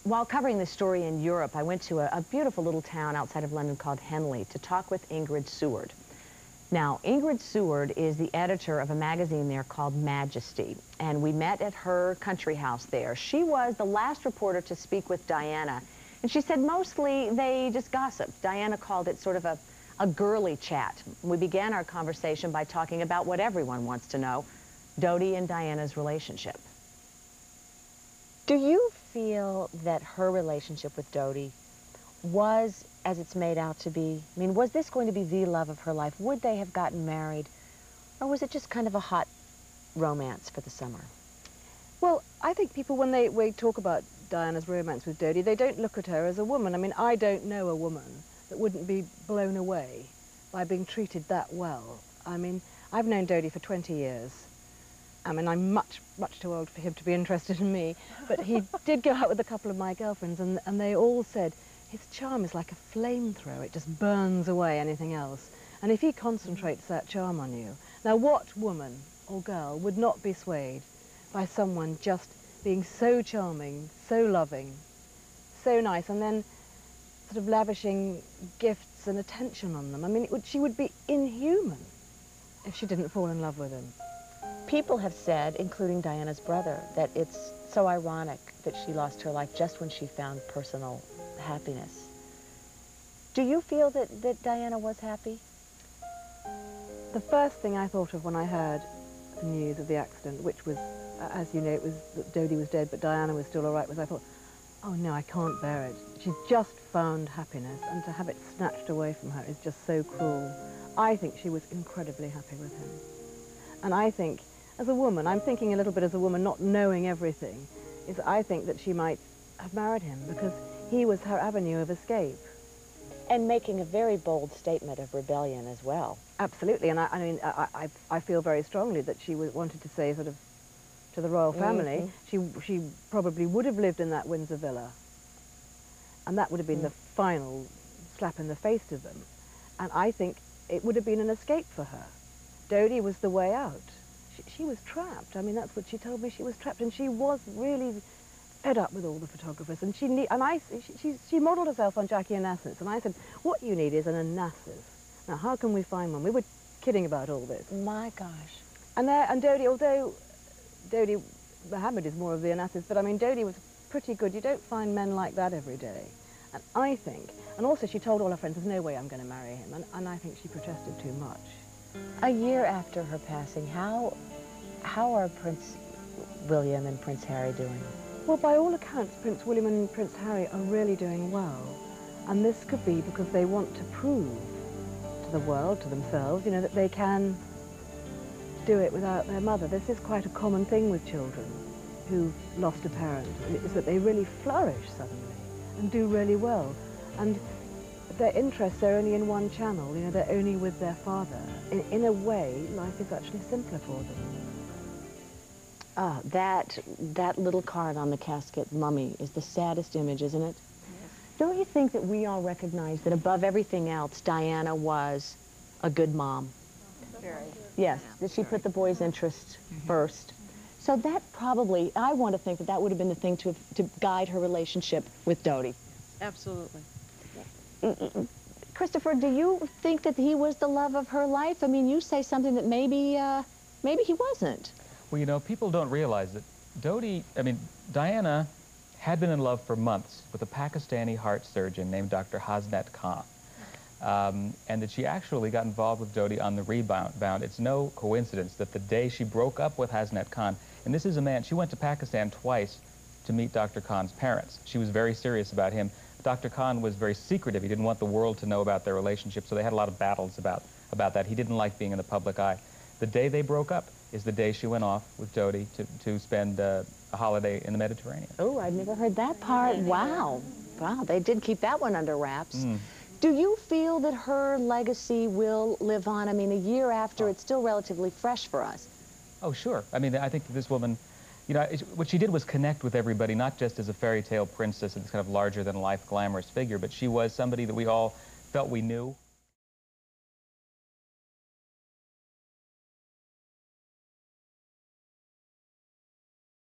While covering this story in Europe, I went to a beautiful little town outside of London called Henley to talk with Ingrid Seward. Now, Ingrid Seward is the editor of a magazine there called Majesty, and we met at her country house there. She was the last reporter to speak with Diana, and she said mostly they just gossiped. Diana called it sort of a girly chat. We began our conversation by talking about what everyone wants to know, Dodi and Diana's relationship. Do you feel that her relationship with Dodi was as it's made out to be? I mean, was this going to be the love of her life? Would they have gotten married? Or was it just kind of a hot romance for the summer? Well, I think people, when they talk about Diana's romance with Dodi, they don't look at her as a woman. I mean, I don't know a woman that wouldn't be blown away by being treated that well. I mean, I've known Dodi for 20 years. I mean, I'm much too old for him to be interested in me, but he did go out with a couple of my girlfriends, and they all said his charm is like a flamethrower. It just burns away anything else. And if he concentrates that charm on you, now what woman or girl would not be swayed by someone just being so charming, so loving, so nice, and then sort of lavishing gifts and attention on them? I mean, she would be inhuman if she didn't fall in love with him. People have said, including Diana's brother, that it's so ironic that she lost her life just when she found personal happiness. Do you feel that Diana was happy? The first thing I thought of when I heard the news of the accident, which was, as you know, it was that Dodi was dead, but Diana was still all right, was I thought, oh no, I can't bear it. She's just found happiness, and to have it snatched away from her is just so cruel. I think she was incredibly happy with him. And I think, as a woman, I'm thinking a little bit as a woman, not knowing everything, is I think that she might have married him because he was her avenue of escape. And making a very bold statement of rebellion as well. Absolutely, and I feel very strongly that she wanted to say sort of to the royal family, she probably would have lived in that Windsor villa, and that would have been the final slap in the face to them. And I think it would have been an escape for her. Dodi was the way out. She was trapped. I mean, that's what she told me. She was trapped, and she was really fed up with all the photographers. And she modelled herself on Jackie Onassis. And I said, what you need is an Onassis. Now, how can we find one? We were kidding about all this. My gosh. And Dodi, although Dodi, Mohammed is more of the Onassis, but I mean, Dodi was pretty good. You don't find men like that every day. And I think, and also she told all her friends, there's no way I'm going to marry him. And I think she protested too much. A year after her passing, how are Prince William and Prince Harry doing? Well, by all accounts, Prince William and Prince Harry are really doing well. And this could be because they want to prove to the world, to themselves, you know, that they can do it without their mother. This is quite a common thing with children who've lost a parent, is that they really flourish suddenly and do really well. And their interests are only in one channel, you know, they're only with their father. In a way, life is actually simpler for them. Ah, that little card on the casket, Mummy, is the saddest image, isn't it? Yes. Don't you think that we all recognize that above everything else, Diana was a good mom? Very. Yes, that she put the boys' interests first. So that probably, I want to think that that would have been the thing to guide her relationship with Dodi. Absolutely. Christopher, do you think that he was the love of her life? I mean, you say something that maybe he wasn't. Well, you know, people don't realize that Diana had been in love for months with a Pakistani heart surgeon named Dr. Hasnat Khan. And that she actually got involved with Dodi on the rebound. It's no coincidence that the day she broke up with Hasnat Khan, and this is a man, she went to Pakistan twice to meet Dr. Khan's parents. She was very serious about him. Dr. Khan was very secretive. He didn't want the world to know about their relationship, so they had a lot of battles about that. He didn't like being in the public eye. The day they broke up is the day she went off with Dodi to spend a holiday in the Mediterranean. Oh, I'd never heard that part. Wow. Wow, they did keep that one under wraps. Do you feel that her legacy will live on? I mean, a year after, it's still relatively fresh for us. Oh, sure. I mean, I think this woman, you know, what she did was connect with everybody, not just as a fairy tale princess and this kind of larger-than-life glamorous figure, but she was somebody that we all felt we knew.